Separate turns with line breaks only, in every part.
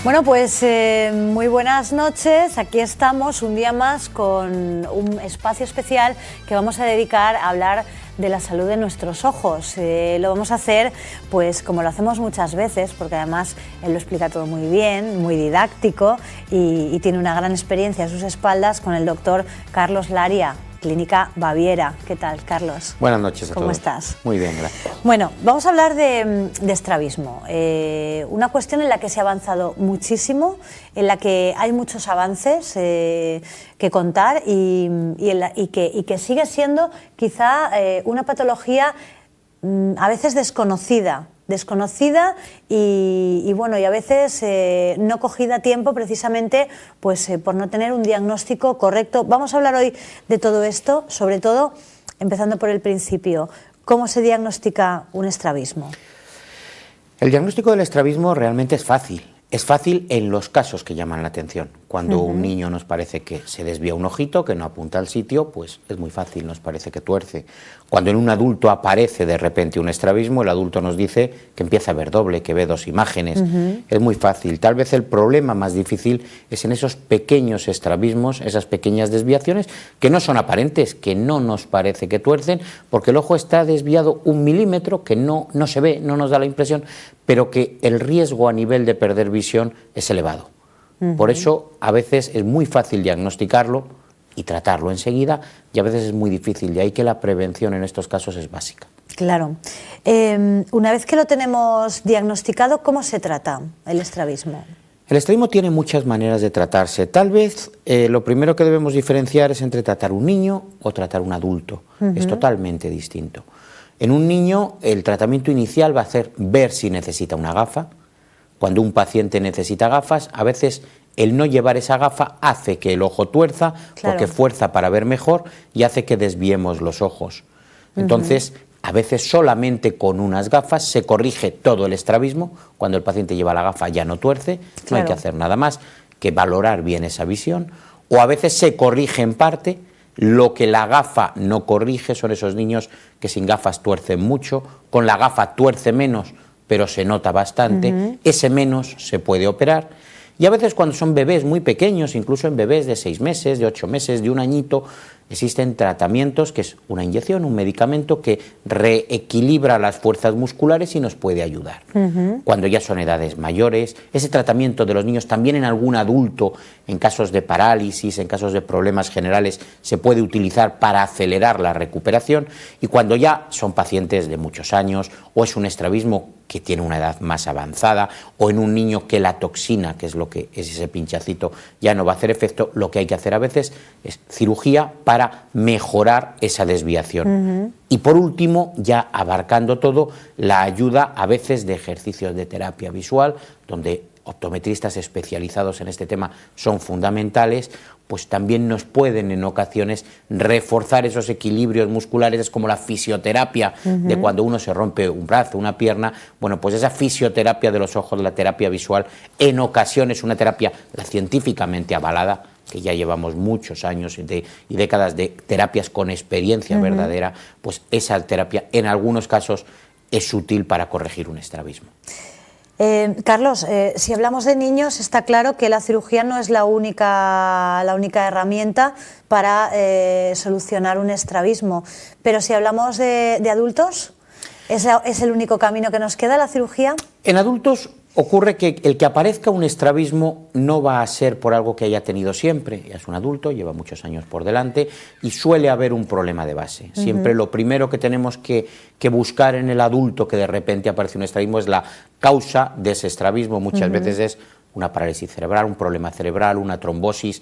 Bueno, pues muy buenas noches. Aquí estamos un día más con un espacio especial que vamos a dedicar a hablar de la salud de nuestros ojos. Lo vamos a hacer pues como lo hacemos muchas veces, porque además él lo explica todo muy bien, muy didáctico y tiene una gran experiencia a sus espaldas con el doctor Carlos Laria, Clínica Baviera. ¿Qué tal, Carlos?
Buenas noches a todos.
¿Cómo estás?
Muy bien, gracias.
Bueno, vamos a hablar de estrabismo, una cuestión en la que se ha avanzado muchísimo, en la que hay muchos avances que contar y que sigue siendo quizá una patología a veces desconocida y bueno, y a veces no cogida a tiempo precisamente pues por no tener un diagnóstico correcto. Vamos a hablar hoy de todo esto, sobre todo empezando por el principio. ¿Cómo se diagnostica un estrabismo?
El diagnóstico del estrabismo realmente es fácil. Es fácil en los casos que llaman la atención. Cuando un niño nos parece que se desvía un ojito, que no apunta al sitio, pues es muy fácil, nos parece que tuerce. Cuando en un adulto aparece de repente un estrabismo, el adulto nos dice que empieza a ver doble, que ve dos imágenes. Es muy fácil. Tal vez el problema más difícil es en esos pequeños estrabismos, esas pequeñas desviaciones que no son aparentes, que no nos parece que tuercen, porque el ojo está desviado 1 milímetro, que no se ve, no nos da la impresión, pero que el riesgo a nivel de perder visión es elevado. Por eso a veces es muy fácil diagnosticarlo y tratarlo enseguida, y a veces es muy difícil, de ahí que la prevención en estos casos es básica.
Claro. Una vez que lo tenemos diagnosticado, ¿cómo se trata el estrabismo?
El estrabismo tiene muchas maneras de tratarse. Tal vez lo primero que debemos diferenciar es entre tratar un niño o tratar un adulto. Es totalmente distinto. En un niño el tratamiento inicial va a ser ver si necesita una gafa. Cuando un paciente necesita gafas, a veces el no llevar esa gafa hace que el ojo tuerza, porque fuerza para ver mejor y hace que desviemos los ojos. Entonces, a veces solamente con unas gafas se corrige todo el estrabismo. Cuando el paciente lleva la gafa ya no tuerce, no hay que hacer nada más que valorar bien esa visión. O a veces se corrige en parte. Lo que la gafa no corrige son esos niños que sin gafas tuercen mucho, con la gafa tuerce menos, pero se nota bastante, ese menos se puede operar. Y a veces cuando son bebés muy pequeños, incluso en bebés de 6 meses, de 8 meses, de 1 añito, existen tratamientos que es una inyección, un medicamento que reequilibra las fuerzas musculares y nos puede ayudar. Cuando ya son edades mayores, ese tratamiento de los niños también en algún adulto, en casos de parálisis, en casos de problemas generales, se puede utilizar para acelerar la recuperación. Y cuando ya son pacientes de muchos años o es un estrabismo que tiene una edad más avanzada, o en un niño que la toxina, que es lo que es ese pinchacito, ya no va a hacer efecto, lo que hay que hacer a veces es cirugía para mejorar esa desviación. Y por último, ya abarcando todo, la ayuda a veces de ejercicios de terapia visual, donde optometristas especializados en este tema son fundamentales, pues también nos pueden en ocasiones reforzar esos equilibrios musculares. Es como la fisioterapia de cuando uno se rompe un brazo, una pierna. Bueno, pues esa fisioterapia de los ojos, la terapia visual, en ocasiones una terapia científicamente avalada, que ya llevamos muchos años y décadas de terapias con experiencia verdadera, pues esa terapia en algunos casos es útil para corregir un estrabismo.
Carlos, si hablamos de niños, está claro que la cirugía no es la única herramienta para solucionar un estrabismo, pero si hablamos de adultos, ¿es el único camino que nos queda, la cirugía?
En adultos ocurre que el que aparezca un estrabismo no va a ser por algo que haya tenido siempre. Ya es un adulto, lleva muchos años por delante y suele haber un problema de base. Siempre lo primero que tenemos que buscar en el adulto que de repente aparece un estrabismo es la causa de ese estrabismo. Muchas veces es una parálisis cerebral, un problema cerebral, una trombosis,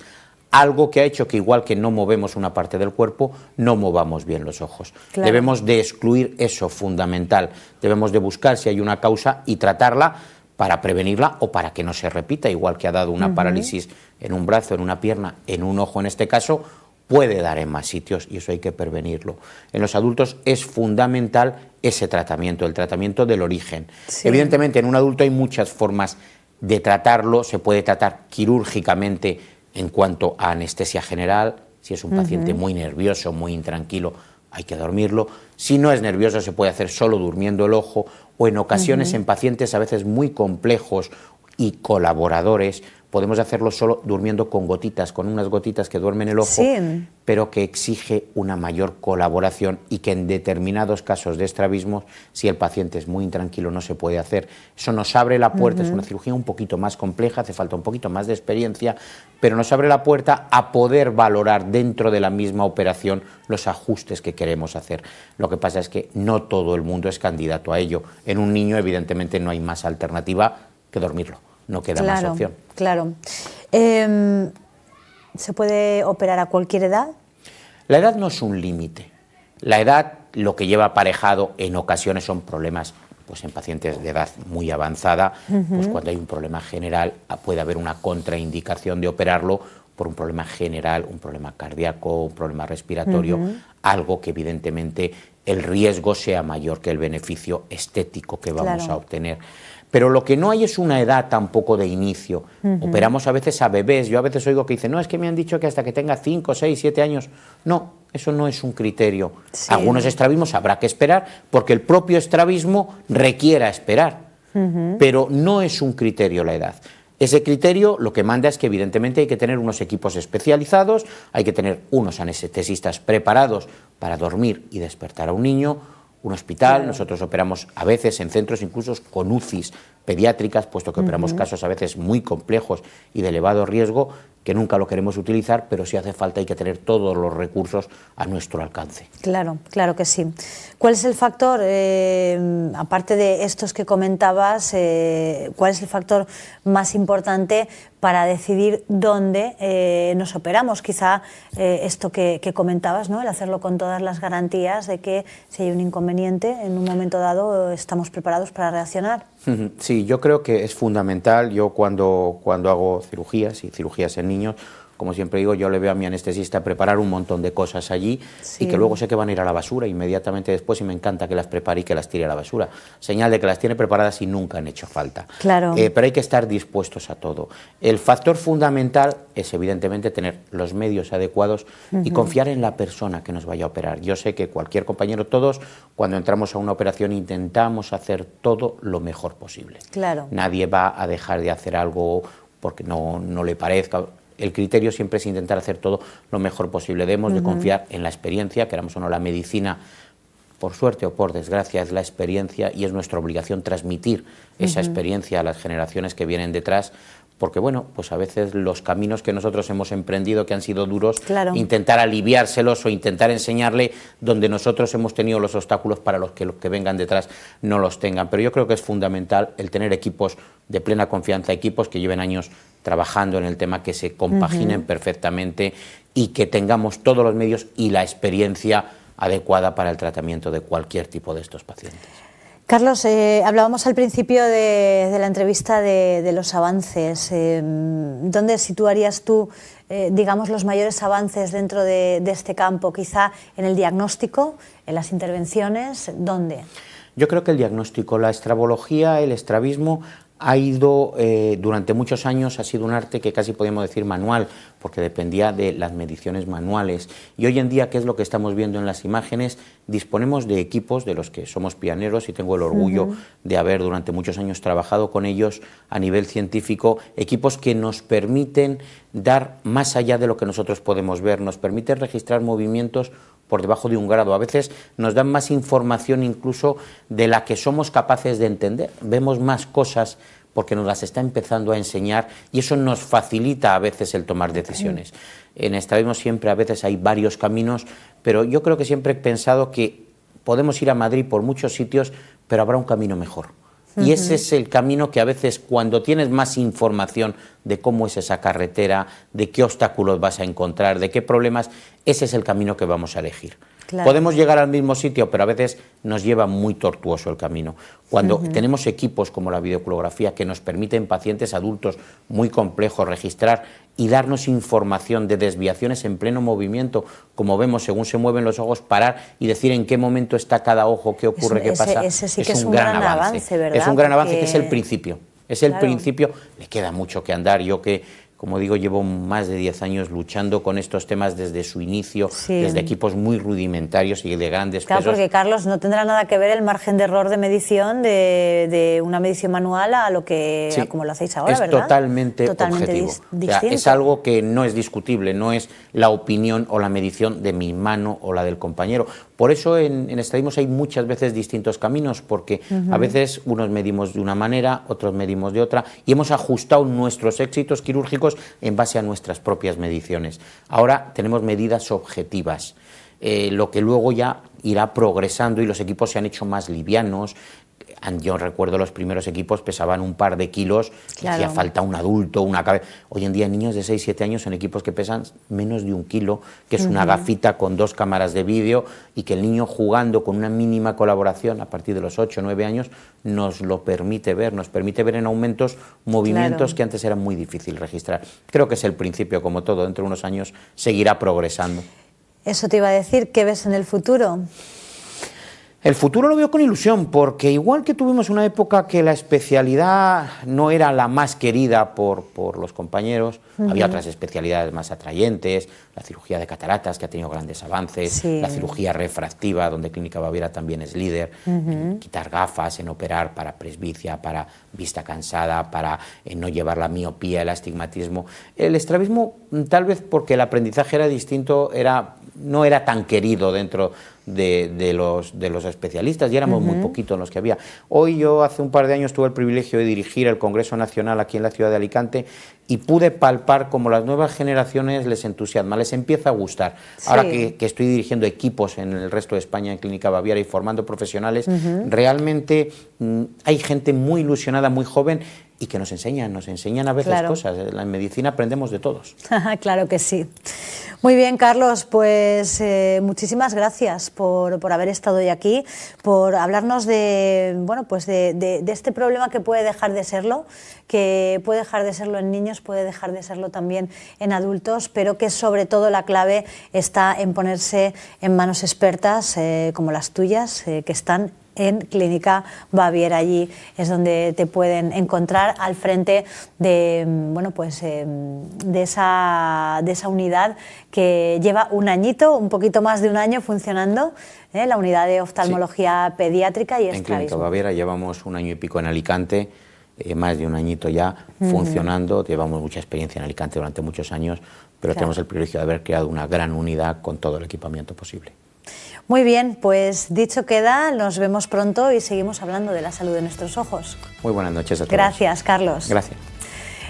algo que ha hecho que igual que no movemos una parte del cuerpo, no movamos bien los ojos. Debemos de excluir eso fundamental. Debemos de buscar si hay una causa y tratarla para prevenirla o para que no se repita, igual que ha dado una parálisis en un brazo, en una pierna, en un ojo en este caso, puede dar en más sitios y eso hay que prevenirlo. En los adultos es fundamental ese tratamiento, el tratamiento del origen. Evidentemente en un adulto hay muchas formas de tratarlo, se puede tratar quirúrgicamente en cuanto a anestesia general. Si es un paciente muy nervioso, muy intranquilo, hay que dormirlo. Si no es nervioso, se puede hacer solo durmiendo el ojo, o en ocasiones en pacientes a veces muy complejos y colaboradores. Podemos hacerlo solo durmiendo con gotitas, con unas gotitas que duermen el ojo,
sí,
pero que exige una mayor colaboración y que en determinados casos de estrabismo, si el paciente es muy intranquilo, no se puede hacer. Eso nos abre la puerta, es una cirugía un poquito más compleja, hace falta un poquito más de experiencia, pero nos abre la puerta a poder valorar dentro de la misma operación los ajustes que queremos hacer. Lo que pasa es que no todo el mundo es candidato a ello. En un niño, evidentemente, no hay más alternativa que dormirlo. No queda más opción.
Claro. ¿Se puede operar a cualquier edad?
La edad no es un límite. La edad, lo que lleva aparejado en ocasiones son problemas, pues en pacientes de edad muy avanzada, pues cuando hay un problema general puede haber una contraindicación de operarlo por un problema general, un problema cardíaco, un problema respiratorio, algo que evidentemente el riesgo sea mayor que el beneficio estético que vamos a obtener. Pero lo que no hay es una edad tampoco de inicio. Operamos a veces a bebés. Yo a veces oigo que dicen, no, es que me han dicho que hasta que tenga 5, 6, 7 años. No, eso no es un criterio. Sí. Algunos estrabismos habrá que esperar porque el propio estrabismo requiera esperar. Pero no es un criterio la edad. Ese criterio lo que manda es que evidentemente hay que tener unos equipos especializados, hay que tener unos anestesistas preparados para dormir y despertar a un niño. Un hospital, nosotros operamos a veces en centros incluso con UCIs pediátricas, puesto que operamos casos a veces muy complejos y de elevado riesgo, que nunca lo queremos utilizar, pero si hace falta hay que tener todos los recursos a nuestro alcance.
Claro, claro que sí. ¿Cuál es el factor, aparte de estos que comentabas, cuál es el factor más importante para decidir dónde nos operamos? Quizá esto que comentabas, ¿no? El hacerlo con todas las garantías de que si hay un inconveniente, en un momento dado estamos preparados para reaccionar.
Sí, yo creo que es fundamental. Yo cuando hago cirugías y cirugías en niños, como siempre digo, yo le veo a mi anestesista preparar un montón de cosas allí y que luego sé que van a ir a la basura inmediatamente después y me encanta que las prepare y que las tire a la basura. Señal de que las tiene preparadas y nunca han hecho falta.
Claro.
Pero hay que estar dispuestos a todo. El factor fundamental es evidentemente tener los medios adecuados y confiar en la persona que nos vaya a operar. Yo sé que cualquier compañero, todos, cuando entramos a una operación intentamos hacer todo lo mejor posible.
Claro.
Nadie va a dejar de hacer algo porque no le parezca. El criterio siempre es intentar hacer todo lo mejor posible. Debemos de confiar en la experiencia, queramos o no, la medicina, por suerte o por desgracia, es la experiencia y es nuestra obligación transmitir esa experiencia a las generaciones que vienen detrás, porque bueno, pues a veces los caminos que nosotros hemos emprendido, que han sido duros, intentar aliviárselos o intentar enseñarle donde nosotros hemos tenido los obstáculos para los que vengan detrás no los tengan. Pero yo creo que es fundamental el tener equipos de plena confianza, equipos que lleven años trabajando en el tema, que se compaginen perfectamente y que tengamos todos los medios y la experiencia adecuada para el tratamiento de cualquier tipo de estos pacientes.
Carlos, hablábamos al principio de la entrevista de los avances. ¿Dónde situarías tú, digamos, los mayores avances dentro de este campo? ¿Quizá en el diagnóstico, en las intervenciones? ¿Dónde?
Yo creo que el diagnóstico, la estrabología, el estrabismo, ha ido, durante muchos años, ha sido un arte que casi podríamos decir manual, porque dependía de las mediciones manuales. Y hoy en día, ¿qué es lo que estamos viendo en las imágenes? Disponemos de equipos de los que somos pioneros y tengo el orgullo de haber durante muchos años trabajado con ellos a nivel científico, equipos que nos permiten dar más allá de lo que nosotros podemos ver, nos permiten registrar movimientos por debajo de 1 grado. A veces nos dan más información incluso de la que somos capaces de entender. Vemos más cosas porque nos las está empezando a enseñar y eso nos facilita a veces el tomar decisiones. En estrabismo siempre a veces hay varios caminos, pero yo creo que siempre he pensado que podemos ir a Madrid por muchos sitios, pero habrá un camino mejor. Y ese es el camino que a veces, cuando tienes más información de cómo es esa carretera, de qué obstáculos vas a encontrar, de qué problemas, ese es el camino que vamos a elegir. Claro. Podemos llegar al mismo sitio, pero a veces nos lleva muy tortuoso el camino. Cuando tenemos equipos como la videocoelografía que nos permiten pacientes adultos muy complejos registrar y darnos información de desviaciones en pleno movimiento, como vemos según se mueven los ojos, parar y decir en qué momento está cada ojo, qué ocurre, qué pasa,
ese sí que es un gran avance, ¿verdad?
Es un gran avance que es el principio. Es el principio, le queda mucho que andar. Yo que Como digo, llevo más de 10 años luchando con estos temas desde su inicio,
Sí.
desde equipos muy rudimentarios y de grandes
Claro,
pesos.
porque Carlos, no tendrá nada que ver el margen de error de medición de una medición manual a lo que
Sí,
a como lo hacéis ahora,
es
¿verdad?
totalmente objetivo. O sea,
distinto.
es algo que no es discutible, no es la opinión o la medición de mi mano o la del compañero. Por eso en estadismo hay muchas veces distintos caminos, porque a veces unos medimos de una manera, otros medimos de otra, y hemos ajustado nuestros éxitos quirúrgicos en base a nuestras propias mediciones. Ahora tenemos medidas objetivas, lo que luego ya irá progresando y los equipos se han hecho más livianos. Yo recuerdo los primeros equipos pesaban un par de kilos,
Claro.
hacía falta un adulto, una cabeza. Hoy en día niños de 6-7 años en equipos que pesan menos de 1 kilo, que es una gafita con 2 cámaras de vídeo, y que el niño jugando con una mínima colaboración a partir de los 8-9 años nos lo permite ver, nos permite ver en aumentos movimientos
Claro.
que antes era muy difícil registrar. Creo que es el principio, como todo, dentro de unos años seguirá progresando.
Eso te iba a decir, ¿qué ves en el futuro?
El futuro lo veo con ilusión, porque igual que tuvimos una época que la especialidad no era la más querida por los compañeros, había otras especialidades más atrayentes, la cirugía de cataratas, que ha tenido grandes avances,
Sí.
la cirugía refractiva, donde Clínica Baviera también es líder, en quitar gafas, en operar para presbicia, para vista cansada, para no llevar la miopía, el astigmatismo. El estrabismo, tal vez porque el aprendizaje era distinto, no era tan querido dentro de los especialistas, y éramos muy poquitos los que había. Hoy yo hace un par de años tuve el privilegio de dirigir el Congreso Nacional aquí en la ciudad de Alicante y pude palpar cómo las nuevas generaciones les entusiasma, les empieza a gustar.
Sí.
Ahora que estoy dirigiendo equipos en el resto de España en Clínica Baviera y formando profesionales, realmente hay gente muy ilusionada, muy joven, y que nos enseñan a veces
Claro.
cosas. En la medicina aprendemos de todos.
Claro que sí. Muy bien, Carlos, pues muchísimas gracias por haber estado hoy aquí, por hablarnos de, bueno, pues de este problema que puede dejar de serlo, en niños, puede dejar de serlo también en adultos, pero que sobre todo la clave está en ponerse en manos expertas como las tuyas, que están en Clínica Baviera. Allí es donde te pueden encontrar al frente de, bueno, pues, de esa unidad que lleva un añito, un poquito más de un año funcionando, la unidad de oftalmología pediátrica y
En Clínica
estrabismo.
Baviera llevamos 1 año y pico en Alicante, más de un añito ya funcionando. Llevamos mucha experiencia en Alicante durante muchos años, pero
Claro.
tenemos el privilegio de haber creado una gran unidad con todo el equipamiento posible.
Muy bien, pues dicho queda, nos vemos pronto y seguimos hablando de la salud de nuestros ojos.
Muy buenas noches a todos.
Gracias, Carlos.
Gracias.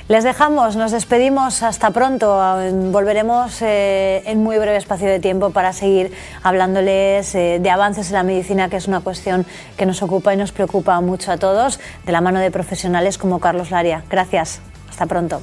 Les dejamos, nos despedimos, hasta pronto. Volveremos en muy breve espacio de tiempo para seguir hablándoles de avances en la medicina, que es una cuestión que nos ocupa y nos preocupa mucho a todos, de la mano de profesionales como Carlos Laria. Gracias, hasta pronto.